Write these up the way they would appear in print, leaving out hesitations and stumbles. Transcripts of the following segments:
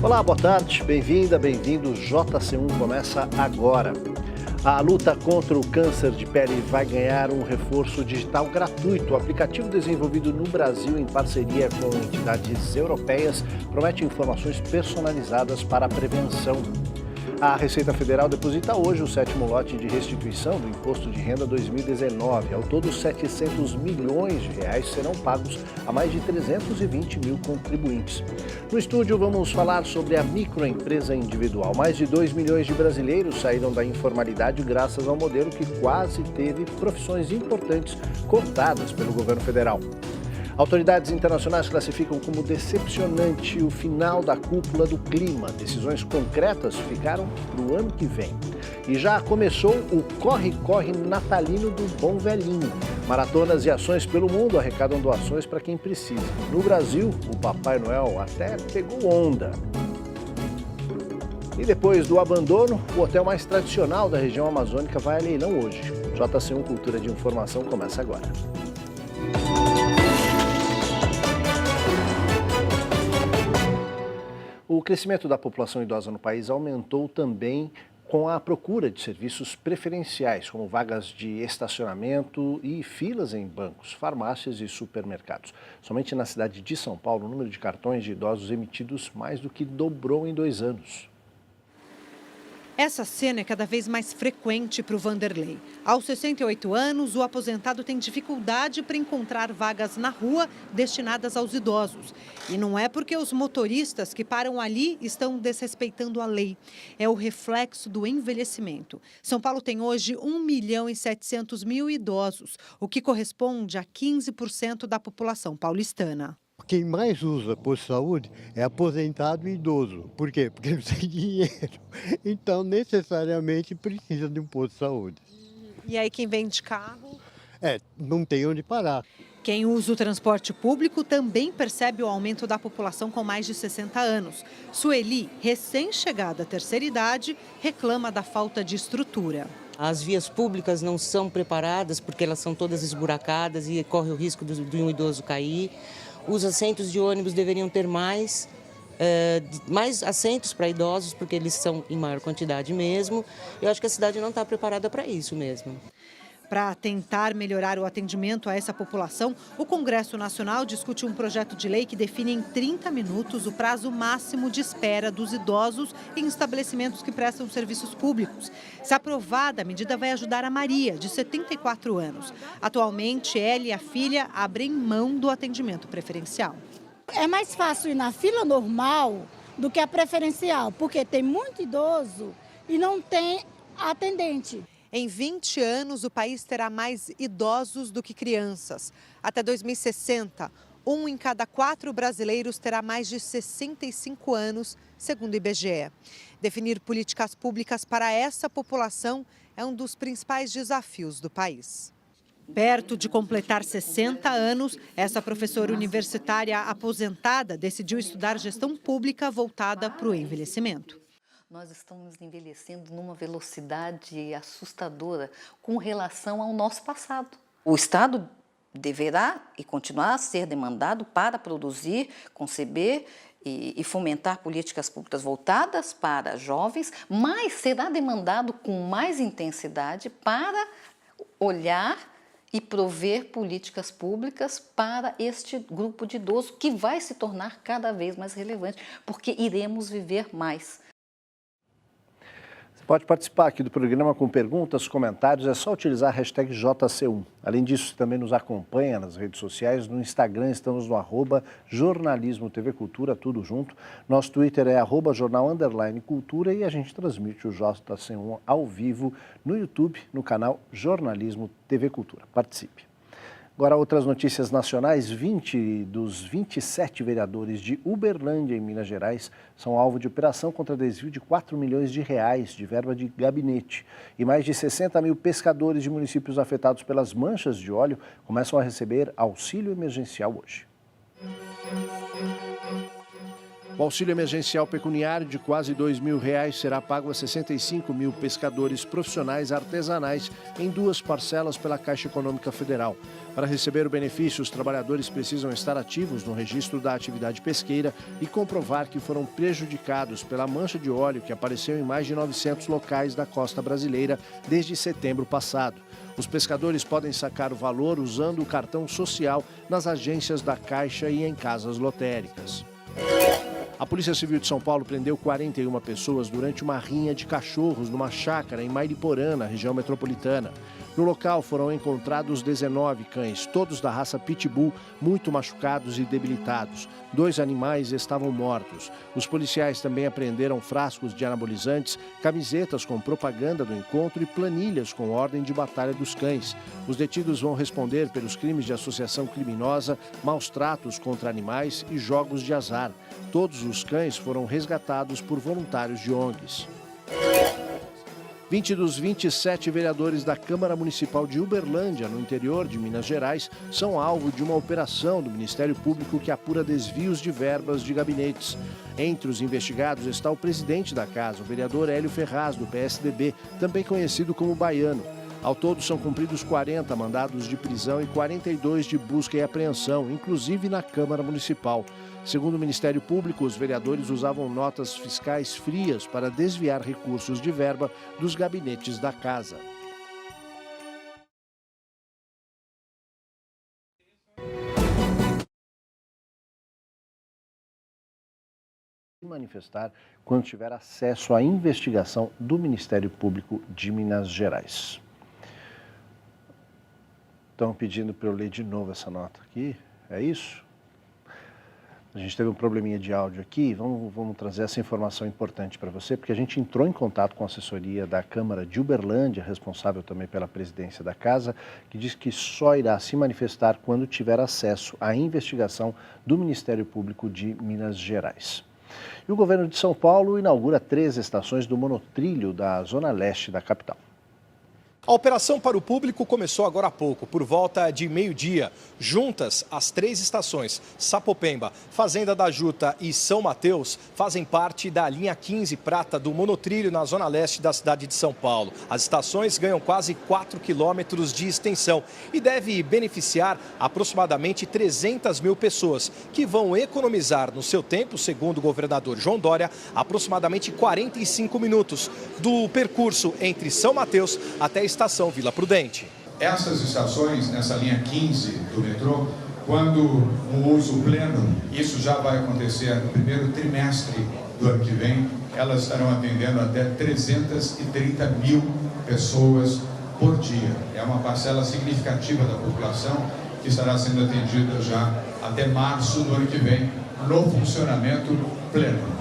Olá, boa tarde, bem-vinda, bem-vindo. JC1 começa agora. A luta contra o câncer de pele vai ganhar um reforço digital gratuito. O aplicativo desenvolvido no Brasil em parceria com entidades europeias promete informações personalizadas para a prevenção. A Receita Federal deposita hoje o 7º lote de restituição do Imposto de Renda 2019. Ao todo, 700 milhões de reais serão pagos a mais de 320 mil contribuintes. No estúdio, vamos falar sobre a microempresa individual. Mais de 2 milhões de brasileiros saíram da informalidade graças ao modelo que quase teve profissões importantes cortadas pelo governo federal. Autoridades internacionais classificam como decepcionante o final da cúpula do clima. Decisões concretas ficaram para o ano que vem. E já começou o corre-corre natalino do Bom Velhinho. Maratonas e ações pelo mundo arrecadam doações para quem precisa. No Brasil, o Papai Noel até pegou onda. E depois do abandono, o hotel mais tradicional da região amazônica vai a leilão hoje. JC1 Cultura de Informação começa agora. O crescimento da população idosa no país aumentou também com a procura de serviços preferenciais, como vagas de estacionamento e filas em bancos, farmácias e supermercados. Somente na cidade de São Paulo, o número de cartões de idosos emitidos mais do que dobrou em 2 anos. Essa cena é cada vez mais frequente para o Vanderlei. Aos 68 anos, o aposentado tem dificuldade para encontrar vagas na rua destinadas aos idosos. E não é porque os motoristas que param ali estão desrespeitando a lei. É o reflexo do envelhecimento. São Paulo tem hoje 1.700.000 idosos, o que corresponde a 15% da população paulistana. Quem mais usa posto de saúde é aposentado e idoso. Por quê? Porque não tem dinheiro. Então, necessariamente, precisa de um posto de saúde. E aí, quem vem de carro? Não tem onde parar. Quem usa o transporte público também percebe o aumento da população com mais de 60 anos. Sueli, recém-chegada à terceira idade, reclama da falta de estrutura. As vias públicas não são preparadas porque elas são todas esburacadas e corre o risco de um idoso cair. Os assentos de ônibus deveriam ter mais assentos para idosos, porque eles são em maior quantidade mesmo. Eu acho que a cidade não está preparada para isso mesmo. Para tentar melhorar o atendimento a essa população, o Congresso Nacional discute um projeto de lei que define em 30 minutos o prazo máximo de espera dos idosos em estabelecimentos que prestam serviços públicos. Se aprovada, a medida vai ajudar a Maria, de 74 anos. Atualmente, ela e a filha abrem mão do atendimento preferencial. É mais fácil ir na fila normal do que a preferencial, porque tem muito idoso e não tem atendente. Em 20 anos, o país terá mais idosos do que crianças. Até 2060, 1 em cada 4 brasileiros terá mais de 65 anos, segundo o IBGE. Definir políticas públicas para essa população é um dos principais desafios do país. Perto de completar 60 anos, essa professora universitária aposentada decidiu estudar gestão pública voltada para o envelhecimento. Nós estamos envelhecendo numa velocidade assustadora com relação ao nosso passado. O Estado deverá e continuar a ser demandado para produzir, conceber e fomentar políticas públicas voltadas para jovens, mas será demandado com mais intensidade para olhar e prover políticas públicas para este grupo de idosos que vai se tornar cada vez mais relevante, porque iremos viver mais. Pode participar aqui do programa com perguntas, comentários, é só utilizar a hashtag JC1. Além disso, também nos acompanha nas redes sociais, no Instagram estamos no @jornalismo TV Cultura, tudo junto. Nosso Twitter é @jornal_cultura e a gente transmite o JC1 ao vivo no YouTube, no canal Jornalismo TV Cultura. Participe. Agora, outras notícias nacionais. 20 dos 27 vereadores de Uberlândia, em Minas Gerais, são alvo de operação contra desvio de 4 milhões de reais de verba de gabinete. E mais de 60 mil pescadores de municípios afetados pelas manchas de óleo começam a receber auxílio emergencial hoje. O auxílio emergencial pecuniário de quase R$2.000 será pago a 65 mil pescadores profissionais artesanais em 2 parcelas pela Caixa Econômica Federal. Para receber o benefício, os trabalhadores precisam estar ativos no registro da atividade pesqueira e comprovar que foram prejudicados pela mancha de óleo que apareceu em mais de 900 locais da costa brasileira desde setembro passado. Os pescadores podem sacar o valor usando o cartão social nas agências da Caixa e em casas lotéricas. A Polícia Civil de São Paulo prendeu 41 pessoas durante uma rinha de cachorros numa chácara em Mairiporã, na região metropolitana. No local foram encontrados 19 cães, todos da raça Pitbull, muito machucados e debilitados. 2 animais estavam mortos. Os policiais também apreenderam frascos de anabolizantes, camisetas com propaganda do encontro e planilhas com ordem de batalha dos cães. Os detidos vão responder pelos crimes de associação criminosa, maus tratos contra animais e jogos de azar. Todos os cães foram resgatados por voluntários de ONGs. 20 dos 27 vereadores da Câmara Municipal de Uberlândia, no interior de Minas Gerais, são alvo de uma operação do Ministério Público que apura desvios de verbas de gabinetes. Entre os investigados está o presidente da casa, o vereador Hélio Ferraz, do PSDB, também conhecido como Baiano. Ao todo, são cumpridos 40 mandados de prisão e 42 de busca e apreensão, inclusive na Câmara Municipal. Segundo o Ministério Público, os vereadores usavam notas fiscais frias para desviar recursos de verba dos gabinetes da casa. Manifestar quando tiver acesso à investigação do Ministério Público de Minas Gerais. Estão pedindo para eu ler de novo essa nota aqui, é isso? A gente teve um probleminha de áudio aqui, vamos trazer essa informação importante para você, porque a gente entrou em contato com a assessoria da Câmara de Uberlândia, responsável também pela presidência da casa, que diz que só irá se manifestar quando tiver acesso à investigação do Ministério Público de Minas Gerais. E o governo de São Paulo inaugura 3 estações do monotrilho da zona leste da capital. A operação para o público começou agora há pouco, por volta de meio-dia. Juntas, as 3 estações, Sapopemba, Fazenda da Juta e São Mateus, fazem parte da linha 15 prata do monotrilho na zona leste da cidade de São Paulo. As estações ganham quase 4 quilômetros de extensão e deve beneficiar aproximadamente 300 mil pessoas, que vão economizar no seu tempo, segundo o governador João Dória, aproximadamente 45 minutos do percurso entre São Mateus até a estação Vila Prudente. Essas estações, nessa linha 15 do metrô, quando no uso pleno, isso já vai acontecer no primeiro trimestre do ano que vem, elas estarão atendendo até 330 mil pessoas por dia. É uma parcela significativa da população que estará sendo atendida já até março do ano que vem, no funcionamento pleno.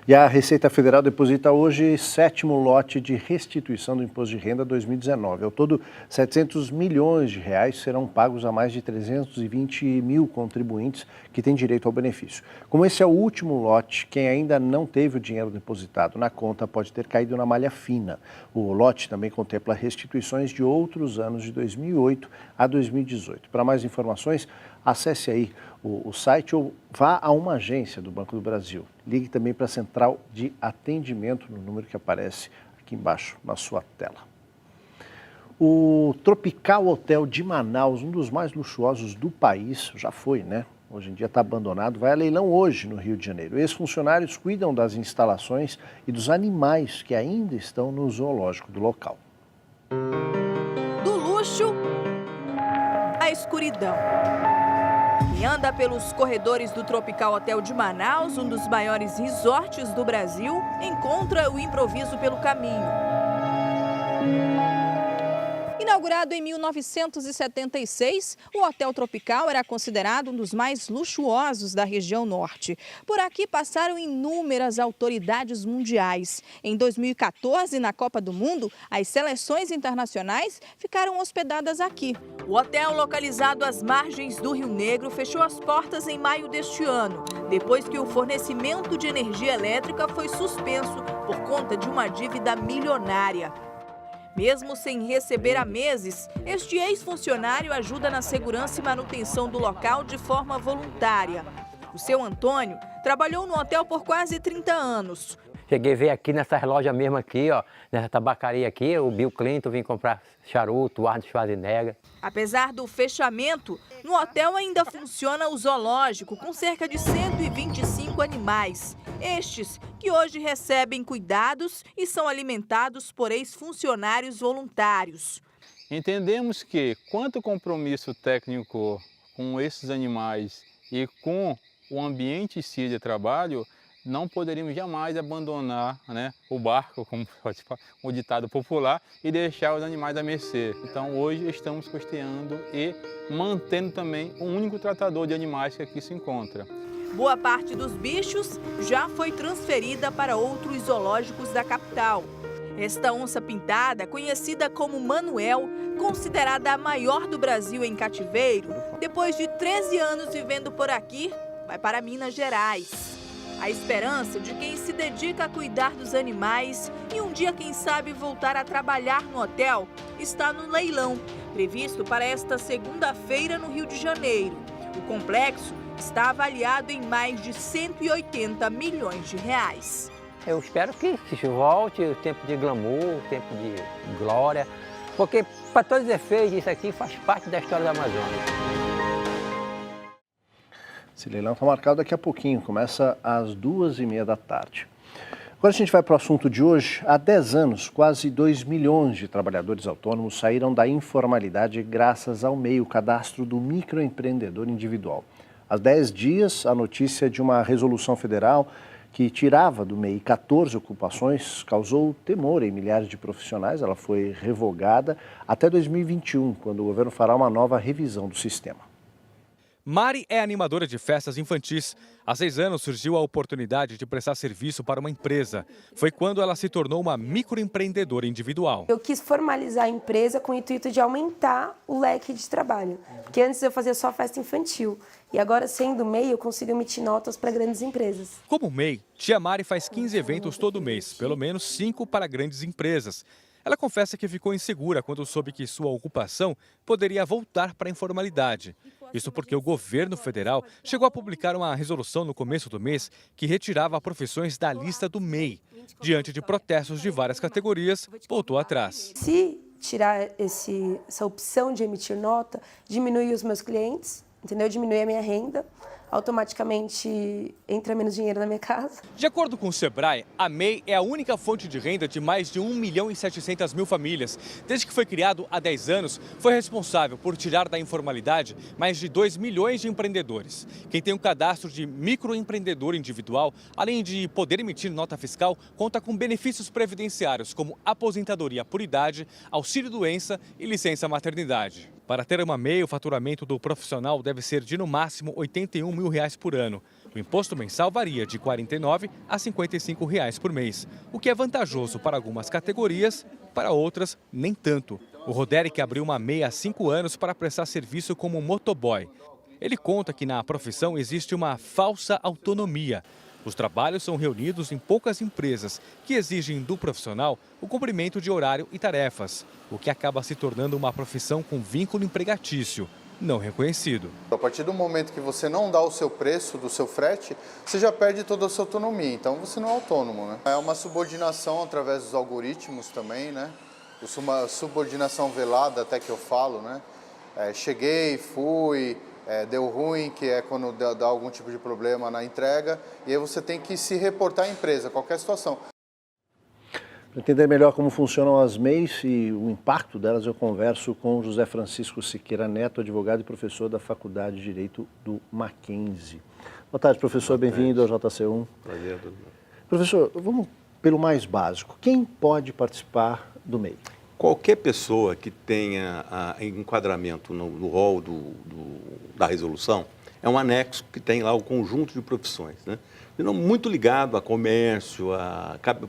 E a Receita Federal deposita hoje 7º lote de restituição do Imposto de Renda 2019. Ao todo, 700 milhões de reais serão pagos a mais de 320 mil contribuintes que têm direito ao benefício. Como esse é o último lote, quem ainda não teve o dinheiro depositado na conta pode ter caído na malha fina. O lote também contempla restituições de outros anos de 2008 a 2018. Para mais informações, acesse aí o site ou vá a uma agência do Banco do Brasil. Ligue também para a central de atendimento no número que aparece aqui embaixo na sua tela. O Tropical Hotel de Manaus, um dos mais luxuosos do país, já foi, né? Hoje em dia está abandonado, vai a leilão hoje no Rio de Janeiro. Ex-funcionários cuidam das instalações e dos animais que ainda estão no zoológico do local. Do luxo à escuridão. Quem anda pelos corredores do Tropical Hotel de Manaus, um dos maiores resorts do Brasil, encontra o improviso pelo caminho. Inaugurado em 1976, o Hotel Tropical era considerado um dos mais luxuosos da região norte. Por aqui passaram inúmeras autoridades mundiais. Em 2014, na Copa do Mundo, as seleções internacionais ficaram hospedadas aqui. O hotel, localizado às margens do Rio Negro, fechou as portas em maio deste ano, depois que o fornecimento de energia elétrica foi suspenso por conta de uma dívida milionária. Mesmo sem receber há meses, este ex-funcionário ajuda na segurança e manutenção do local de forma voluntária. O seu Antônio trabalhou no hotel por quase 30 anos. Cheguei a ver aqui nessas lojas mesmo aqui, ó, nessa tabacaria aqui, o Bill Clinton vim comprar charuto, o Arnold Schwarzenegger. Apesar do fechamento, no hotel ainda funciona o zoológico com cerca de 125 animais. Estes que hoje recebem cuidados e são alimentados por ex-funcionários voluntários. Entendemos que quanto compromisso técnico com esses animais e com o ambiente em si de trabalho, não poderíamos jamais abandonar, né, o barco, como o ditado popular, e deixar os animais à mercê. Então hoje estamos custeando e mantendo também um único tratador de animais que aqui se encontra. Boa parte dos bichos já foi transferida para outros zoológicos da capital. Esta onça pintada, conhecida como Manuel, considerada a maior do Brasil em cativeiro, depois de 13 anos vivendo por aqui, vai para Minas Gerais. A esperança de quem se dedica a cuidar dos animais e um dia, quem sabe, voltar a trabalhar no hotel, está no leilão, previsto para esta segunda-feira no Rio de Janeiro. O complexo está avaliado em mais de 180 milhões de reais. Eu espero que volte o tempo de glamour, o tempo de glória, porque, para todos os efeitos, isso aqui faz parte da história da Amazônia. Esse leilão está marcado daqui a pouquinho, começa às 2h30 da tarde. Agora a gente vai para o assunto de hoje. Há 10 anos, quase 2 milhões de trabalhadores autônomos saíram da informalidade graças ao MEI, o cadastro do microempreendedor individual. Há 10 dias, a notícia de uma resolução federal que tirava do MEI 14 ocupações causou temor em milhares de profissionais. Ela foi revogada até 2021, quando o governo fará uma nova revisão do sistema. Mari é animadora de festas infantis. Há 6 anos surgiu a oportunidade de prestar serviço para uma empresa. Foi quando ela se tornou uma microempreendedora individual. Eu quis formalizar a empresa com o intuito de aumentar o leque de trabalho. Porque antes eu fazia só festa infantil. E agora, sendo MEI, eu consigo emitir notas para grandes empresas. Como MEI, tia Mari faz 15 eventos todo mês, pelo menos 5 para grandes empresas. Ela confessa que ficou insegura quando soube que sua ocupação poderia voltar para a informalidade. Isso porque o governo federal chegou a publicar uma resolução no começo do mês que retirava profissões da lista do MEI. Diante de protestos de várias categorias, voltou atrás. Se tirar essa opção de emitir nota, diminui os meus clientes, entendeu? Diminui a minha renda. Automaticamente entra menos dinheiro na minha casa. De acordo com o Sebrae, a MEI é a única fonte de renda de mais de 1.700.000 famílias. Desde que foi criado há 10 anos, foi responsável por tirar da informalidade mais de 2 milhões de empreendedores. Quem tem um cadastro de microempreendedor individual, além de poder emitir nota fiscal, conta com benefícios previdenciários como aposentadoria por idade, auxílio-doença e licença-maternidade. Para ter uma MEI, o faturamento do profissional deve ser de no máximo R$ 81 mil por ano. O imposto mensal varia de R$ 49 a R$ 55 por mês, o que é vantajoso para algumas categorias, para outras nem tanto. O Roderick abriu uma MEI há 5 anos para prestar serviço como motoboy. Ele conta que na profissão existe uma falsa autonomia. Os trabalhos são reunidos em poucas empresas que exigem do profissional o cumprimento de horário e tarefas, o que acaba se tornando uma profissão com vínculo empregatício, não reconhecido. A partir do momento que você não dá o seu preço do seu frete, você já perde toda a sua autonomia, então você não é autônomo, né? É uma subordinação através dos algoritmos também, né? Uma subordinação velada, até que eu falo, né? Cheguei, fui... deu ruim, que é quando dá algum tipo de problema na entrega, e aí você tem que se reportar à empresa, qualquer situação. Para entender melhor como funcionam as MEIs e o impacto delas, eu converso com José Francisco Siqueira Neto, advogado e professor da Faculdade de Direito do Mackenzie. Boa tarde, professor, bem-vindo ao JC1. Prazer. Professor, vamos pelo mais básico. Quem pode participar do MEI? Qualquer pessoa que tenha enquadramento no rol da resolução, é um anexo que tem lá o conjunto de profissões, né? Muito ligado a comércio,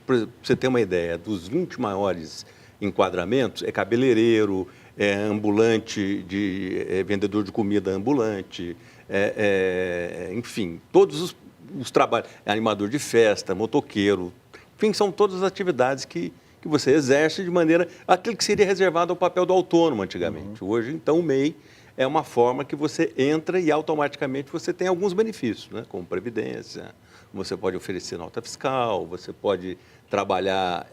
para você ter uma ideia, dos 20 maiores enquadramentos, é cabeleireiro, é ambulante, vendedor de comida ambulante, enfim, todos os trabalhos, animador de festa, motoqueiro, enfim, são todas as atividades que você exerce de maneira... aquilo que seria reservado ao papel do autônomo antigamente. Hoje, então, o MEI é uma forma que você entra e automaticamente você tem alguns benefícios, né? Como previdência, você pode oferecer nota fiscal, você pode trabalhar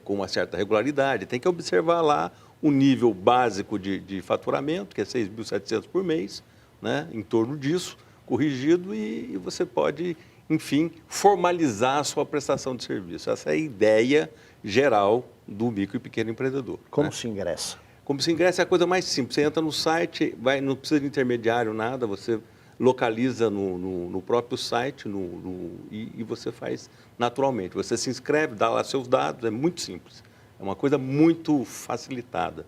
com uma certa regularidade. Tem que observar lá o nível básico de faturamento, que é 6.700 por mês, né? Em torno disso, corrigido, e você pode, enfim, formalizar a sua prestação de serviço. Essa é a ideia geral do micro e pequeno empreendedor. Como né? se ingressa? Como se ingressa é a coisa mais simples. Você entra no site, não precisa de intermediário, nada, você localiza no próprio site e você faz naturalmente. Você se inscreve, dá lá seus dados, é muito simples. É uma coisa muito facilitada.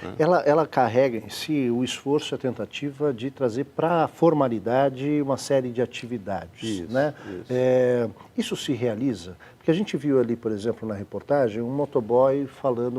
Né? Ela carrega em si o esforço e a tentativa de trazer para a formalidade uma série de atividades. Isso, né? isso. Isso se realiza? Porque a gente viu ali, por exemplo, na reportagem, um motoboy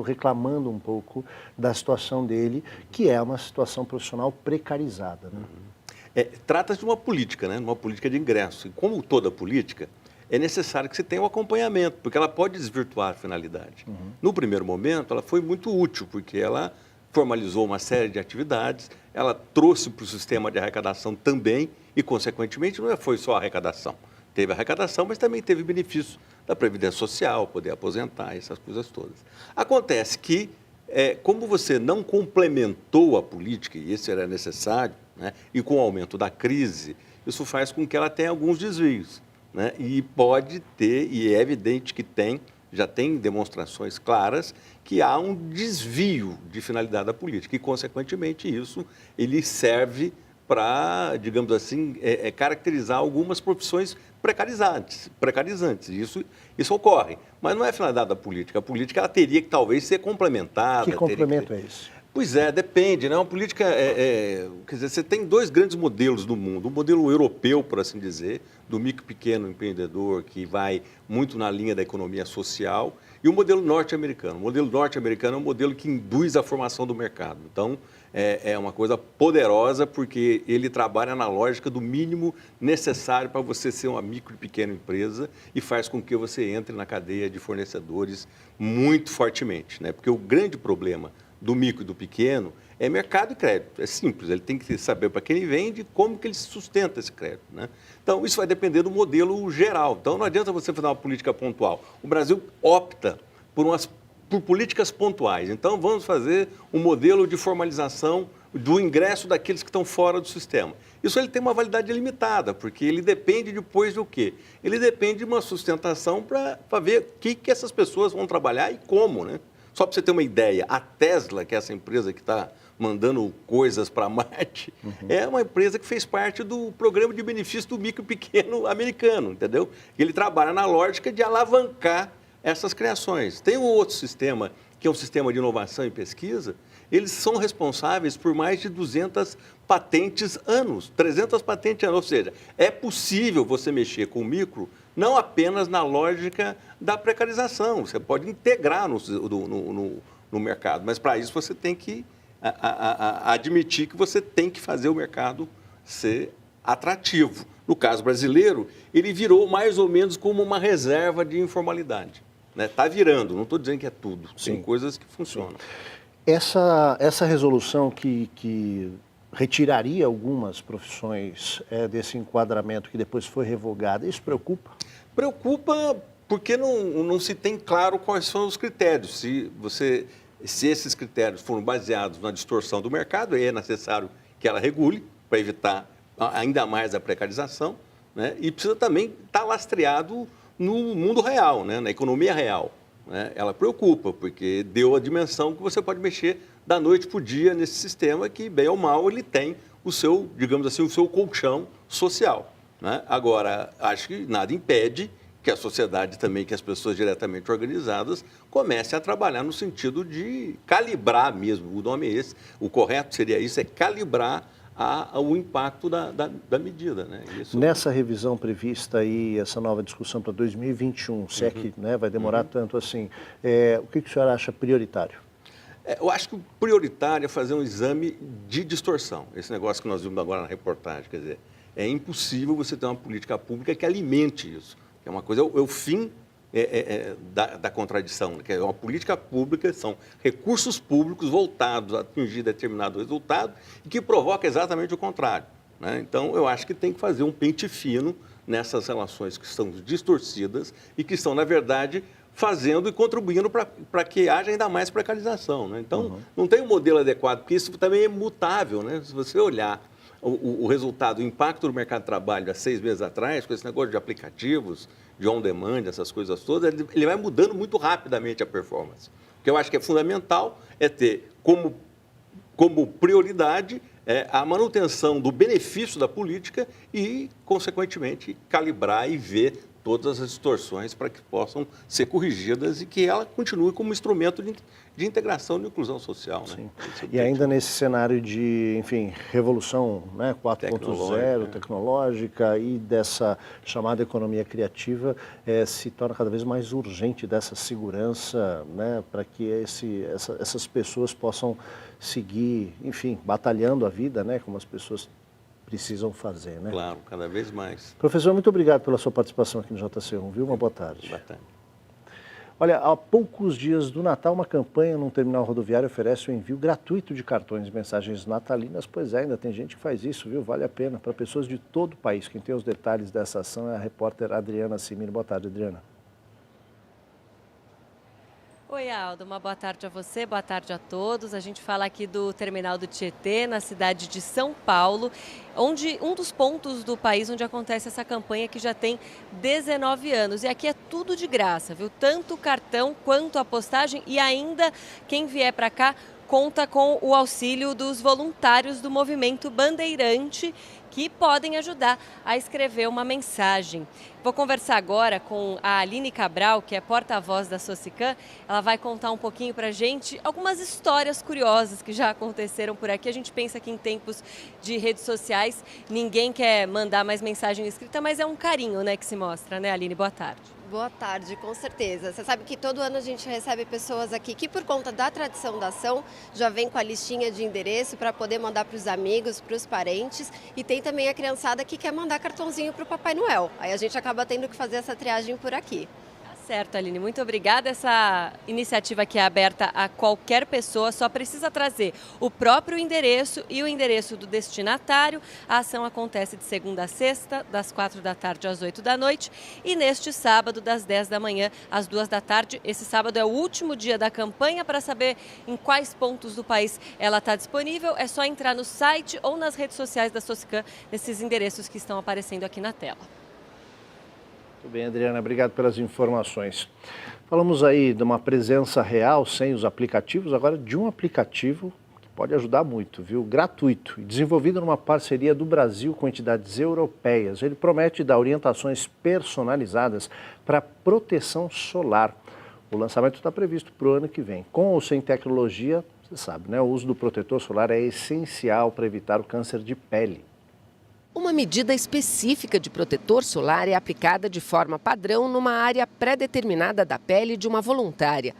reclamando um pouco da situação dele, que é uma situação profissional precarizada. Né? Trata-se de uma política, né? Uma política de ingresso. E como toda política, é necessário que você tenha um acompanhamento, porque ela pode desvirtuar a finalidade. No primeiro momento, ela foi muito útil, porque ela formalizou uma série de atividades, ela trouxe para o sistema de arrecadação também, e, consequentemente, não foi só a arrecadação. Teve arrecadação, mas também teve benefício da Previdência Social, poder aposentar, essas coisas todas. Acontece que, como você não complementou a política, e isso era necessário, né, e com o aumento da crise, isso faz com que ela tenha alguns desvios. Né? E pode ter, e é evidente que já tem demonstrações claras que há um desvio de finalidade da política e, consequentemente, isso ele serve para, digamos assim, caracterizar algumas profissões precarizantes. Isso ocorre, mas não é finalidade da política. A política ela teria que talvez ser complementada. Que complemento é esse? Pois depende, né? Uma política, quer dizer, você tem dois grandes modelos no mundo. O modelo europeu, por assim dizer, do micro e pequeno empreendedor, que vai muito na linha da economia social, e o modelo norte-americano. O modelo norte-americano é um modelo que induz a formação do mercado. Então, é uma coisa poderosa, porque ele trabalha na lógica do mínimo necessário para você ser uma micro e pequena empresa e faz com que você entre na cadeia de fornecedores muito fortemente, né? Porque o grande problema do micro e do pequeno é mercado e crédito. É simples, ele tem que saber para quem ele vende e como que ele sustenta esse crédito. Né? Então, isso vai depender do modelo geral. Então, não adianta você fazer uma política pontual. O Brasil opta por políticas pontuais. Então, vamos fazer um modelo de formalização do ingresso daqueles que estão fora do sistema. Isso ele tem uma validade limitada, porque ele depende depois do quê? Ele depende de uma sustentação para ver o que essas pessoas vão trabalhar e como, né? Só para você ter uma ideia, a Tesla, que é essa empresa que está mandando coisas para Marte, é uma empresa que fez parte do programa de benefício do micro e pequeno americano, entendeu? Ele trabalha na lógica de alavancar essas criações. Tem um outro sistema, que é um sistema de inovação e pesquisa, eles são responsáveis por mais de 200 patentes anos, 300 patentes anos, ou seja, é possível você mexer com o micro não apenas na lógica da precarização, você pode integrar no mercado, mas para isso você tem que admitir que você tem que fazer o mercado ser atrativo. No caso brasileiro, ele virou mais ou menos como uma reserva de informalidade. Está virando, não estou dizendo que é tudo, tem coisas que funcionam. Essa resolução que retiraria algumas profissões desse enquadramento que depois foi revogada, isso preocupa? Preocupa porque não se tem claro quais são os critérios. Se esses critérios foram baseados na distorção do mercado, aí é necessário que ela regule para evitar ainda mais a precarização, né? E precisa também estar lastreado no mundo real, né? Na economia real. Né? Ela preocupa, porque deu a dimensão que você pode mexer da noite para o dia nesse sistema que, bem ou mal, ele tem o seu, digamos assim, o seu colchão social. Né? Agora, acho que nada impede que a sociedade também, que as pessoas diretamente organizadas, comecem a trabalhar no sentido de calibrar mesmo, o nome é esse, o correto seria isso, é calibrar o impacto da medida. Né? Isso... Nessa revisão prevista aí, essa nova discussão para 2021, se é que vai demorar tanto assim, o que o senhor acha prioritário? Eu acho que o prioritário é fazer um exame de distorção. Esse negócio que nós vimos agora na reportagem, quer dizer, é impossível você ter uma política pública que alimente isso. É uma coisa, é o fim da contradição, que é uma política pública, são recursos públicos voltados a atingir determinado resultado e que provoca exatamente o contrário, né? Então, eu acho que tem que fazer um pente fino nessas relações que estão distorcidas e que estão, na verdade, fazendo e contribuindo para que haja ainda mais precarização, né? Então, não tem um modelo adequado, porque isso também é mutável, né? Se você olhar o resultado, o impacto do mercado de trabalho há 6 meses atrás, com esse negócio de aplicativos, de on-demand, essas coisas todas, ele vai mudando muito rapidamente a performance. O que eu acho que é fundamental é ter como prioridade a manutenção do benefício da política e, consequentemente, calibrar e ver todas as distorções para que possam ser corrigidas e que ela continue como instrumento de integração e de inclusão social. Né? E ainda nesse cenário de, enfim, revolução, né, 4.0, tecnológica e dessa chamada economia criativa, se torna cada vez mais urgente dessa segurança, né, para que essas pessoas possam seguir, enfim, batalhando a vida, né, como as pessoas precisam fazer, né? Claro, cada vez mais. Professor, muito obrigado pela sua participação aqui no JC1, viu? Uma boa tarde. Boa tarde. Olha, há poucos dias do Natal, uma campanha num terminal rodoviário oferece o envio gratuito de cartões e mensagens natalinas. Pois é, ainda tem gente que faz isso, viu? Vale a pena, para pessoas de todo o país. Quem tem os detalhes dessa ação é a repórter Adriana Simino. Boa tarde, Adriana. Oi, Aldo, uma boa tarde a você, boa tarde a todos. A gente fala aqui do terminal do Tietê, na cidade de São Paulo, onde um dos pontos do país onde acontece essa campanha que já tem 19 anos. E aqui é tudo de graça, viu? Tanto o cartão quanto a postagem e ainda quem vier para cá conta com o auxílio dos voluntários do Movimento Bandeirante, que podem ajudar a escrever uma mensagem. Vou conversar agora com a Aline Cabral, que é porta-voz da Socicam. Ela vai contar um pouquinho para a gente algumas histórias curiosas que já aconteceram por aqui. A gente pensa que em tempos de redes sociais ninguém quer mandar mais mensagem escrita, mas é um carinho, né, que se mostra, né, Aline? Boa tarde. Boa tarde, com certeza. Você sabe que todo ano a gente recebe pessoas aqui que, por conta da tradição da ação, já vem com a listinha de endereço para poder mandar para os amigos, para os parentes. E tem também a criançada que quer mandar cartãozinho para o Papai Noel. Aí a gente acaba tendo que fazer essa triagem por aqui. Certo, Aline, muito obrigada. Essa iniciativa aqui é aberta a qualquer pessoa, só precisa trazer o próprio endereço e o endereço do destinatário. A ação acontece de segunda a sexta, das 4 da tarde às 8 da noite e neste sábado, das 10 da manhã às 2 da tarde. Esse sábado é o último dia da campanha. Para saber em quais pontos do país ela está disponível, é só entrar no site ou nas redes sociais da Socicam, nesses endereços que estão aparecendo aqui na tela. Muito bem, Adriana, obrigado pelas informações. Falamos aí de uma presença real sem os aplicativos, agora de um aplicativo que pode ajudar muito, viu? Gratuito e desenvolvido numa parceria do Brasil com entidades europeias. Ele promete dar orientações personalizadas para proteção solar. O lançamento está previsto para o ano que vem. Com ou sem tecnologia, você sabe, né? O uso do protetor solar é essencial para evitar o câncer de pele. Uma medida específica de protetor solar é aplicada de forma padrão numa área pré-determinada da pele de uma voluntária.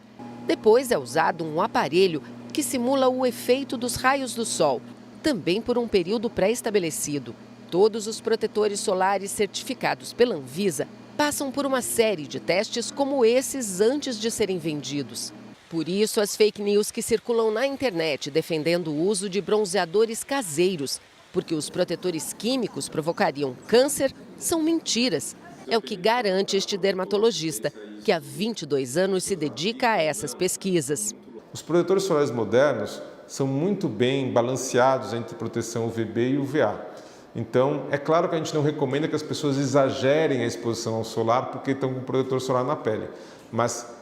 Depois é usado um aparelho que simula o efeito dos raios do sol, também por um período pré-estabelecido. Todos os protetores solares certificados pela Anvisa passam por uma série de testes como esses antes de serem vendidos. Por isso, as fake news que circulam na internet defendendo o uso de bronzeadores caseiros, porque os protetores químicos provocariam câncer, são mentiras. É o que garante este dermatologista, que há 22 anos se dedica a essas pesquisas. Os protetores solares modernos são muito bem balanceados entre proteção UVB e UVA. Então, é claro que a gente não recomenda que as pessoas exagerem a exposição ao solar porque estão com protetor solar na pele. Mas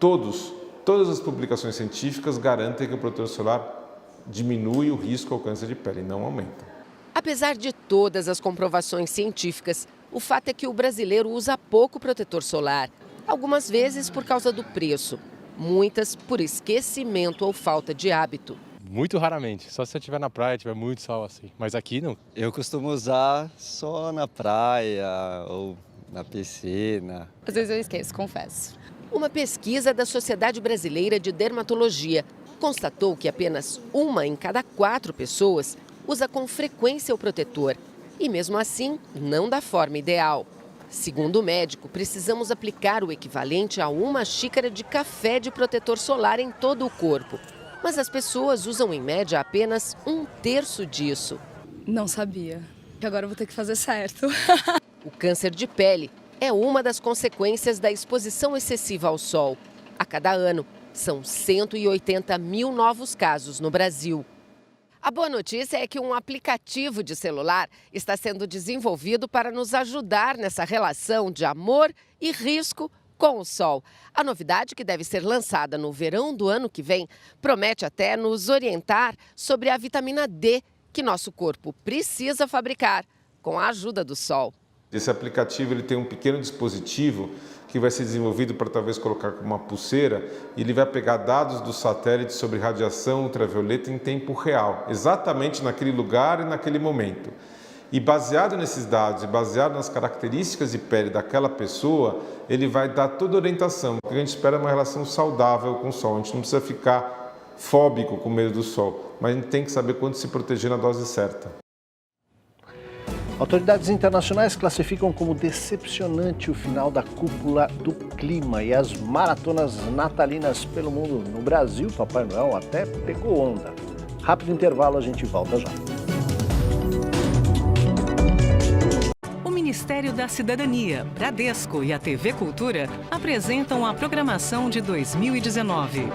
todas as publicações científicas garantem que o protetor solar diminui o risco ao câncer de pele, não aumenta. Apesar de todas as comprovações científicas, o fato é que o brasileiro usa pouco protetor solar, algumas vezes por causa do preço, muitas por esquecimento ou falta de hábito. Muito raramente, só se eu estiver na praia, tiver muito sol assim, mas aqui não. Eu costumo usar só na praia ou na piscina. Às vezes eu esqueço, confesso. Uma pesquisa da Sociedade Brasileira de Dermatologia constatou que apenas 1 em cada 4 pessoas usa com frequência o protetor e, mesmo assim, não da forma ideal. Segundo o médico, precisamos aplicar o equivalente a 1 xícara de café de protetor solar em todo o corpo. Mas as pessoas usam em média apenas 1/3 disso. Não sabia. Agora eu vou ter que fazer certo. O câncer de pele é uma das consequências da exposição excessiva ao sol. A cada ano, são 180 mil novos casos no Brasil. A boa notícia é que um aplicativo de celular está sendo desenvolvido para nos ajudar nessa relação de amor e risco com o sol. A novidade, que deve ser lançada no verão do ano que vem, promete até nos orientar sobre a vitamina D que nosso corpo precisa fabricar com a ajuda do sol. Esse aplicativo ele tem um pequeno dispositivo que vai ser desenvolvido para talvez colocar como uma pulseira, e ele vai pegar dados do satélite sobre radiação ultravioleta em tempo real, exatamente naquele lugar e naquele momento. E baseado nesses dados e baseado nas características de pele daquela pessoa, ele vai dar toda a orientação. O que a gente espera é uma relação saudável com o sol. A gente não precisa ficar fóbico com medo do sol, mas a gente tem que saber quando se proteger na dose certa. Autoridades internacionais classificam como decepcionante o final da cúpula do clima e as maratonas natalinas pelo mundo. No Brasil, Papai Noel até pegou onda. Rápido intervalo, a gente volta já. O Ministério da Cidadania, Bradesco e a TV Cultura apresentam a programação de 2019.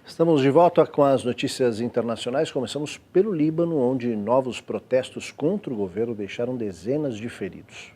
Estamos de volta com as notícias internacionais. Começamos pelo Líbano, onde novos protestos contra o governo deixaram dezenas de feridos.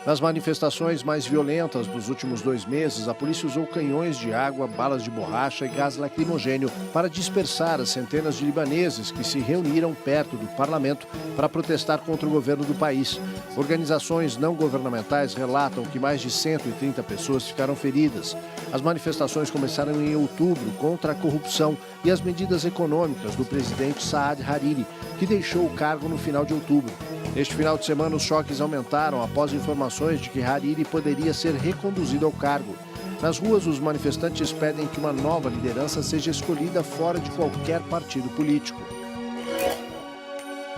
Nas manifestações mais violentas dos últimos 2 meses, a polícia usou canhões de água, balas de borracha e gás lacrimogênio para dispersar as centenas de libaneses que se reuniram perto do parlamento para protestar contra o governo do país. Organizações não governamentais relatam que mais de 130 pessoas ficaram feridas. As manifestações começaram em outubro contra a corrupção e as medidas econômicas do presidente Saad Hariri, que deixou o cargo no final de outubro. Neste final de semana, os choques aumentaram após informações de que Hariri poderia ser reconduzido ao cargo. Nas ruas, os manifestantes pedem que uma nova liderança seja escolhida fora de qualquer partido político.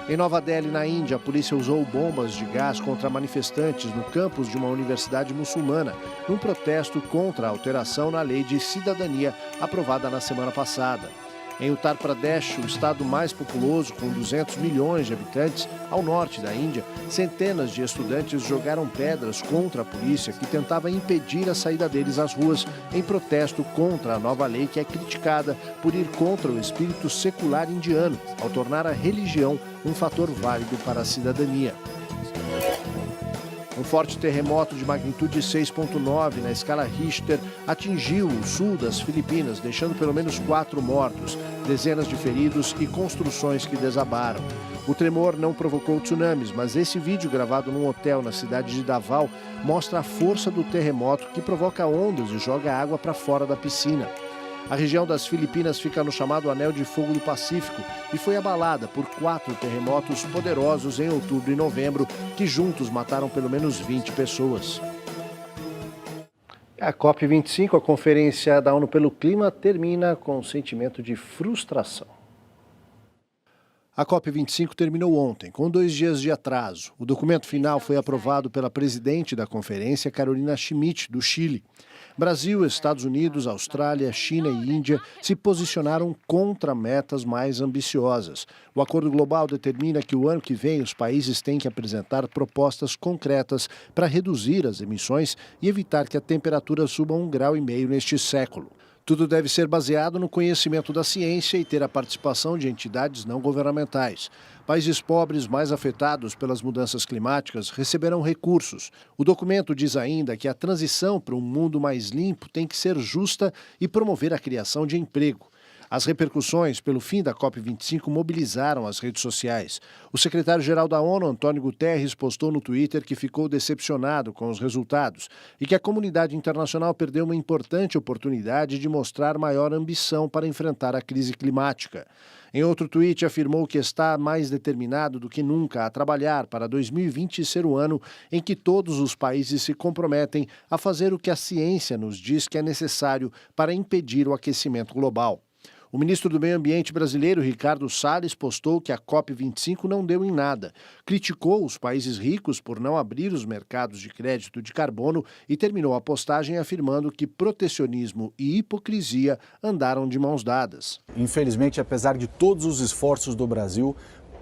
Em Nova Delhi, na Índia, a polícia usou bombas de gás contra manifestantes no campus de uma universidade muçulmana, num protesto contra a alteração na lei de cidadania aprovada na semana passada. Em Uttar Pradesh, o estado mais populoso, com 200 milhões de habitantes, ao norte da Índia, centenas de estudantes jogaram pedras contra a polícia, que tentava impedir a saída deles às ruas, em protesto contra a nova lei que é criticada por ir contra o espírito secular indiano, ao tornar a religião um fator válido para a cidadania. Um forte terremoto de magnitude 6,9 na escala Richter atingiu o sul das Filipinas, deixando pelo menos 4 mortos, dezenas de feridos e construções que desabaram. O tremor não provocou tsunamis, mas esse vídeo gravado num hotel na cidade de Davao mostra a força do terremoto, que provoca ondas e joga água para fora da piscina. A região das Filipinas fica no chamado Anel de Fogo do Pacífico e foi abalada por 4 terremotos poderosos em outubro e novembro, que juntos mataram pelo menos 20 pessoas. A COP25, a Conferência da ONU pelo Clima, termina com um sentimento de frustração. A COP25 terminou ontem, com 2 dias de atraso. O documento final foi aprovado pela presidente da conferência, Carolina Schmidt, do Chile. Brasil, Estados Unidos, Austrália, China e Índia se posicionaram contra metas mais ambiciosas. O acordo global determina que o ano que vem os países têm que apresentar propostas concretas para reduzir as emissões e evitar que a temperatura suba 1,5 graus neste século. Tudo deve ser baseado no conhecimento da ciência e ter a participação de entidades não governamentais. Países pobres mais afetados pelas mudanças climáticas receberão recursos. O documento diz ainda que a transição para um mundo mais limpo tem que ser justa e promover a criação de emprego. As repercussões pelo fim da COP25 mobilizaram as redes sociais. O secretário-geral da ONU, Antônio Guterres, postou no Twitter que ficou decepcionado com os resultados e que a comunidade internacional perdeu uma importante oportunidade de mostrar maior ambição para enfrentar a crise climática. Em outro tweet, afirmou que está mais determinado do que nunca a trabalhar para 2020 ser o ano em que todos os países se comprometem a fazer o que a ciência nos diz que é necessário para impedir o aquecimento global. O ministro do Meio Ambiente brasileiro, Ricardo Salles, postou que a COP25 não deu em nada. Criticou os países ricos por não abrir os mercados de crédito de carbono e terminou a postagem afirmando que protecionismo e hipocrisia andaram de mãos dadas. Infelizmente, apesar de todos os esforços do Brasil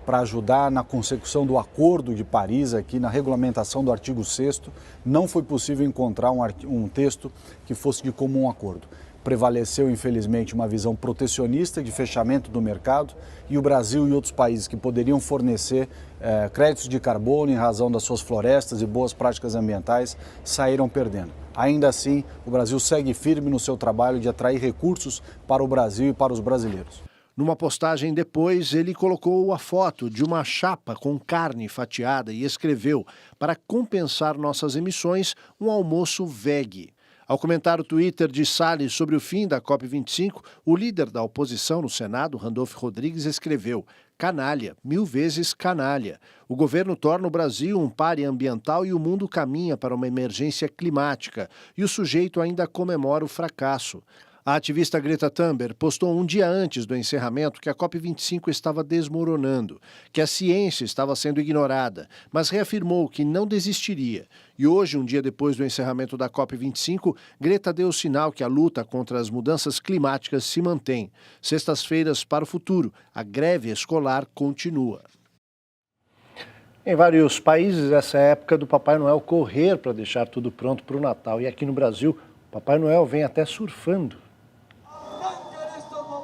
para ajudar na consecução do Acordo de Paris, aqui na regulamentação do artigo 6º, não foi possível encontrar um texto que fosse de comum acordo. Prevaleceu, infelizmente, uma visão protecionista de fechamento do mercado e o Brasil e outros países que poderiam fornecer créditos de carbono em razão das suas florestas e boas práticas ambientais saíram perdendo. Ainda assim, o Brasil segue firme no seu trabalho de atrair recursos para o Brasil e para os brasileiros. Numa postagem depois, ele colocou a foto de uma chapa com carne fatiada e escreveu: para compensar nossas emissões, um almoço veg. Ao comentar o Twitter de Salles sobre o fim da COP25, o líder da oposição no Senado, Randolfo Rodrigues, escreveu: canalha, 1000 vezes canalha. O governo torna o Brasil um pária ambiental e o mundo caminha para uma emergência climática. E o sujeito ainda comemora o fracasso. A ativista Greta Thunberg postou um dia antes do encerramento que a COP25 estava desmoronando, que a ciência estava sendo ignorada, mas reafirmou que não desistiria. E hoje, um dia depois do encerramento da COP25, Greta deu sinal que a luta contra as mudanças climáticas se mantém. Sextas-feiras para o futuro, a greve escolar continua. Em vários países, essa é a época do Papai Noel correr para deixar tudo pronto para o Natal. E aqui no Brasil, o Papai Noel vem até surfando.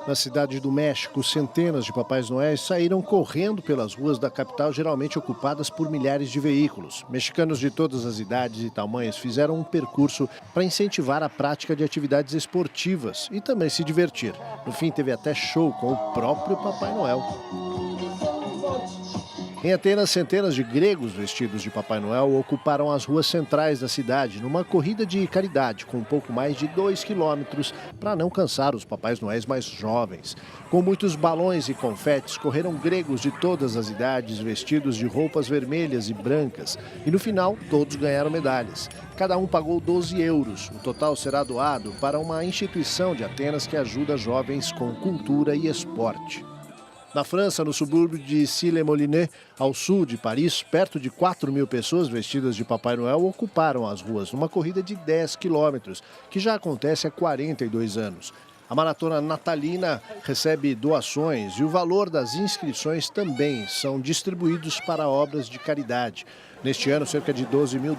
Na cidade do México, centenas de Papais Noéis saíram correndo pelas ruas da capital, geralmente ocupadas por milhares de veículos. Mexicanos de todas as idades e tamanhos fizeram um percurso para incentivar a prática de atividades esportivas e também se divertir. No fim, teve até show com o próprio Papai Noel. Em Atenas, centenas de gregos vestidos de Papai Noel ocuparam as ruas centrais da cidade numa corrida de caridade com um pouco mais de 2 quilômetros para não cansar os Papais Noéis mais jovens. Com muitos balões e confetes, correram gregos de todas as idades vestidos de roupas vermelhas e brancas. E no final, todos ganharam medalhas. Cada um pagou 12 euros. O total será doado para uma instituição de Atenas que ajuda jovens com cultura e esporte. Na França, no subúrbio de Issy-les-Moulineaux, ao sul de Paris, perto de 4.000 pessoas vestidas de Papai Noel ocuparam as ruas numa corrida de 10 quilômetros, que já acontece há 42 anos. A maratona natalina recebe doações e o valor das inscrições também são distribuídos para obras de caridade. Neste ano, cerca de $12 mil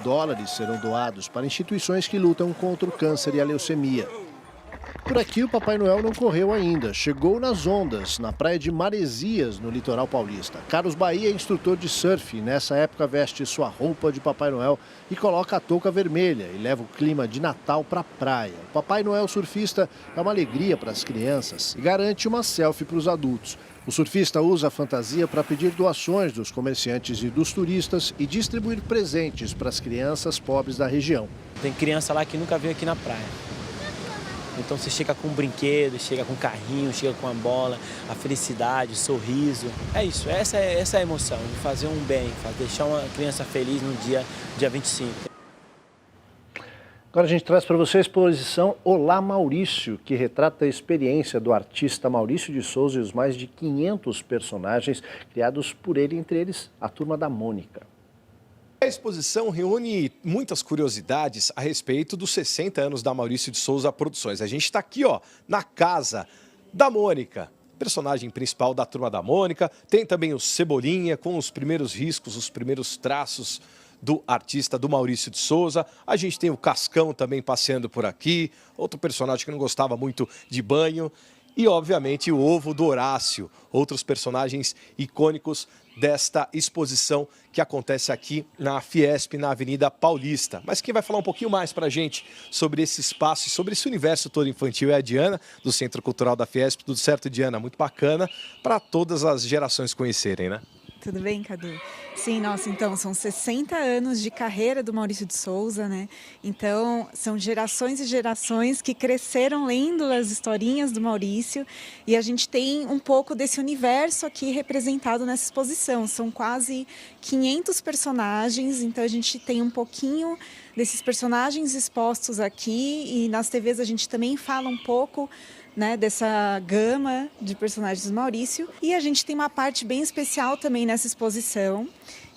serão doados para instituições que lutam contra o câncer e a leucemia. Por aqui, o Papai Noel não correu ainda. Chegou nas ondas, na praia de Maresias, no litoral paulista. Carlos Bahia é instrutor de surf e nessa época veste sua roupa de Papai Noel e coloca a touca vermelha e leva o clima de Natal para a praia. O Papai Noel surfista é uma alegria para as crianças e garante uma selfie para os adultos. O surfista usa a fantasia para pedir doações dos comerciantes e dos turistas e distribuir presentes para as crianças pobres da região. Tem criança lá que nunca veio aqui na praia. Então você chega com um brinquedo, chega com um carrinho, chega com uma bola, a felicidade, o sorriso. É isso, essa é a emoção, de fazer um bem, deixar uma criança feliz no dia 25. Agora a gente traz para você a exposição Olá Maurício, que retrata a experiência do artista Maurício de Souza e os mais de 500 personagens criados por ele, entre eles a Turma da Mônica. A exposição reúne muitas curiosidades a respeito dos 60 anos da Maurício de Souza Produções. A gente está aqui, na casa da Mônica, personagem principal da Turma da Mônica. Tem também o Cebolinha, com os primeiros riscos, os primeiros traços do artista do Maurício de Souza. A gente tem o Cascão também passeando por aqui, outro personagem que não gostava muito de banho. E, obviamente, o ovo do Horácio, outros personagens icônicos desta exposição que acontece aqui na Fiesp, na Avenida Paulista. Mas quem vai falar um pouquinho mais para a gente sobre esse espaço e sobre esse universo todo infantil é a Diana, do Centro Cultural da Fiesp. Tudo certo, Diana? Muito bacana para todas as gerações conhecerem, né? Tudo bem, Cadu? Sim, nossa, então, são 60 anos de carreira do Maurício de Souza, né? Então, são gerações e gerações que cresceram lendo as historinhas do Maurício e a gente tem um pouco desse universo aqui representado nessa exposição. São quase 500 personagens, então a gente tem um pouquinho desses personagens expostos aqui e nas TVs a gente também fala um pouco, né, dessa gama de personagens do Maurício. E a gente tem uma parte bem especial também nessa exposição,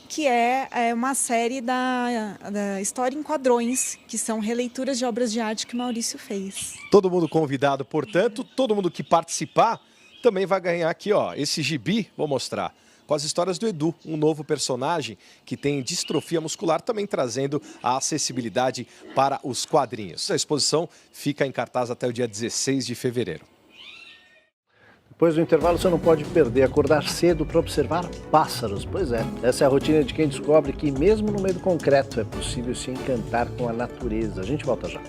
que é uma série da História em Quadrões, que são releituras de obras de arte que o Maurício fez. Todo mundo convidado, portanto, todo mundo que participar também vai ganhar aqui, ó, esse gibi, vou mostrar, com as histórias do Edu, um novo personagem que tem distrofia muscular, também trazendo a acessibilidade para os quadrinhos. A exposição fica em cartaz até o dia 16 de fevereiro. Depois do intervalo, você não pode perder acordar cedo para observar pássaros. Pois é, essa é a rotina de quem descobre que mesmo no meio do concreto é possível se encantar com a natureza. A gente volta já.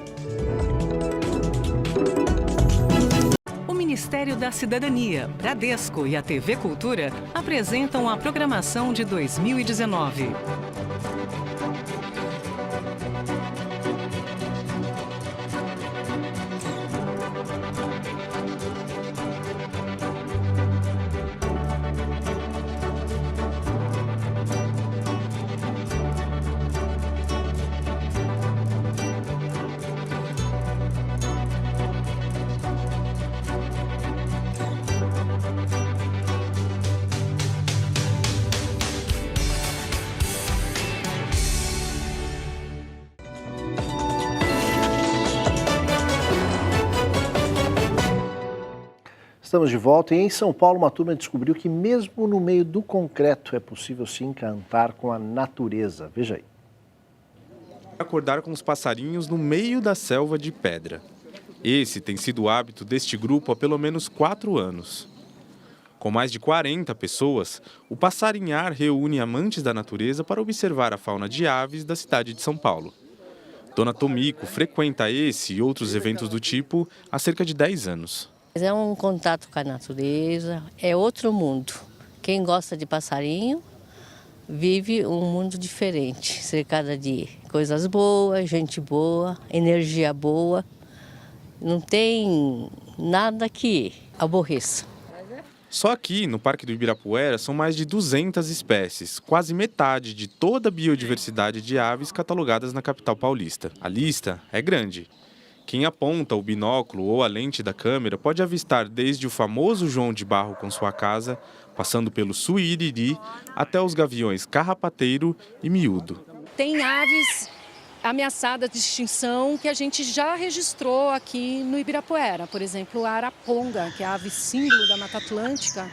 O Ministério da Cidadania, Bradesco e a TV Cultura apresentam a programação de 2019. Estamos de volta e em São Paulo uma turma descobriu que mesmo no meio do concreto é possível se encantar com a natureza. Veja aí. Acordar com os passarinhos no meio da selva de pedra. Esse tem sido o hábito deste grupo há pelo menos 4 anos. Com mais de 40 pessoas, o Passarinhar reúne amantes da natureza para observar a fauna de aves da cidade de São Paulo. Dona Tomico frequenta esse e outros eventos do tipo há cerca de 10 anos. É um contato com a natureza, é outro mundo. Quem gosta de passarinho vive um mundo diferente, cercado de coisas boas, gente boa, energia boa. Não tem nada que aborreça. Só aqui, no Parque do Ibirapuera, são mais de 200 espécies, quase metade de toda a biodiversidade de aves catalogadas na capital paulista. A lista é grande. Quem aponta o binóculo ou a lente da câmera pode avistar desde o famoso João de Barro com sua casa, passando pelo suiriri, até os gaviões carrapateiro e miúdo. Tem aves ameaçadas de extinção que a gente já registrou aqui no Ibirapuera. Por exemplo, a araponga, que é a ave símbolo da Mata Atlântica.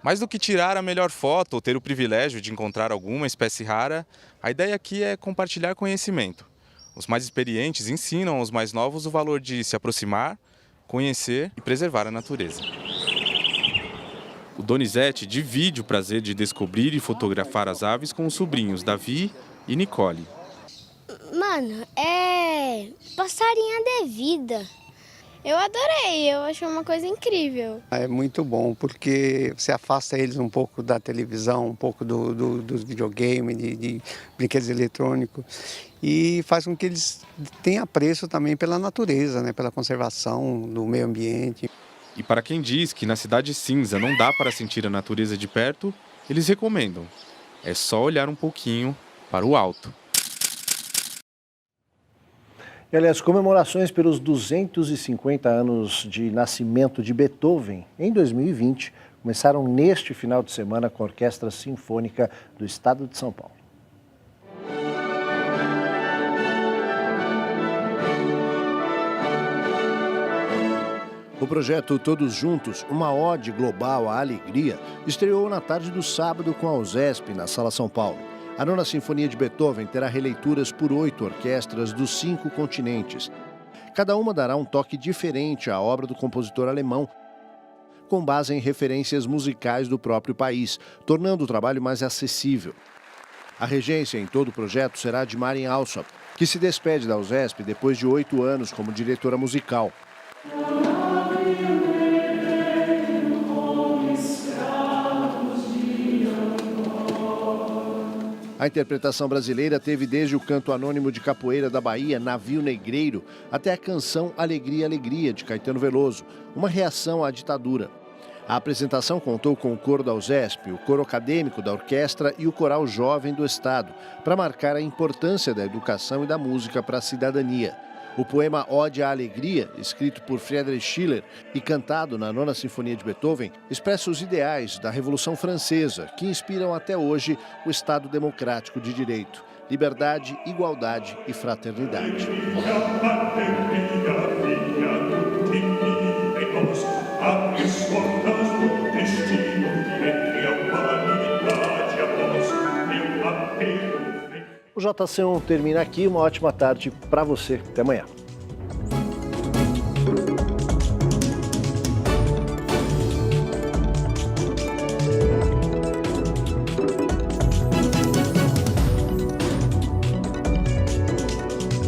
Mais do que tirar a melhor foto ou ter o privilégio de encontrar alguma espécie rara, a ideia aqui é compartilhar conhecimento. Os mais experientes ensinam aos mais novos o valor de se aproximar, conhecer e preservar a natureza. O Donizete divide o prazer de descobrir e fotografar as aves com os sobrinhos Davi e Nicole. Mano, passarinho é vida. Eu adorei, eu achei uma coisa incrível. É muito bom, porque você afasta eles um pouco da televisão, um pouco dos videogames, de brinquedos eletrônicos, e faz com que eles tenham apreço também pela natureza, né, pela conservação do meio ambiente. E para quem diz que na Cidade Cinza não dá para sentir a natureza de perto, eles recomendam. É só olhar um pouquinho para o alto. E, aliás, comemorações pelos 250 anos de nascimento de Beethoven, em 2020, começaram neste final de semana com a Orquestra Sinfônica do Estado de São Paulo. O projeto Todos Juntos, uma ode global à alegria, estreou na tarde do sábado com a USESP, na Sala São Paulo. A Nona Sinfonia de Beethoven terá releituras por 8 orquestras dos 5 continentes. Cada uma dará um toque diferente à obra do compositor alemão, com base em referências musicais do próprio país, tornando o trabalho mais acessível. A regência em todo o projeto será de Marin Alsop, que se despede da USESP depois de 8 anos como diretora musical. A interpretação brasileira teve desde o canto anônimo de capoeira da Bahia, Navio Negreiro, até a canção Alegria, Alegria, de Caetano Veloso, uma reação à ditadura. A apresentação contou com o coro da USESP, o coro acadêmico da orquestra e o coral jovem do Estado, para marcar a importância da educação e da música para a cidadania. O poema Ode à Alegria, escrito por Friedrich Schiller e cantado na Nona Sinfonia de Beethoven, expressa os ideais da Revolução Francesa, que inspiram até hoje o Estado democrático de direito, liberdade, igualdade e fraternidade. O JC1 termina aqui. Uma ótima tarde para você. Até amanhã.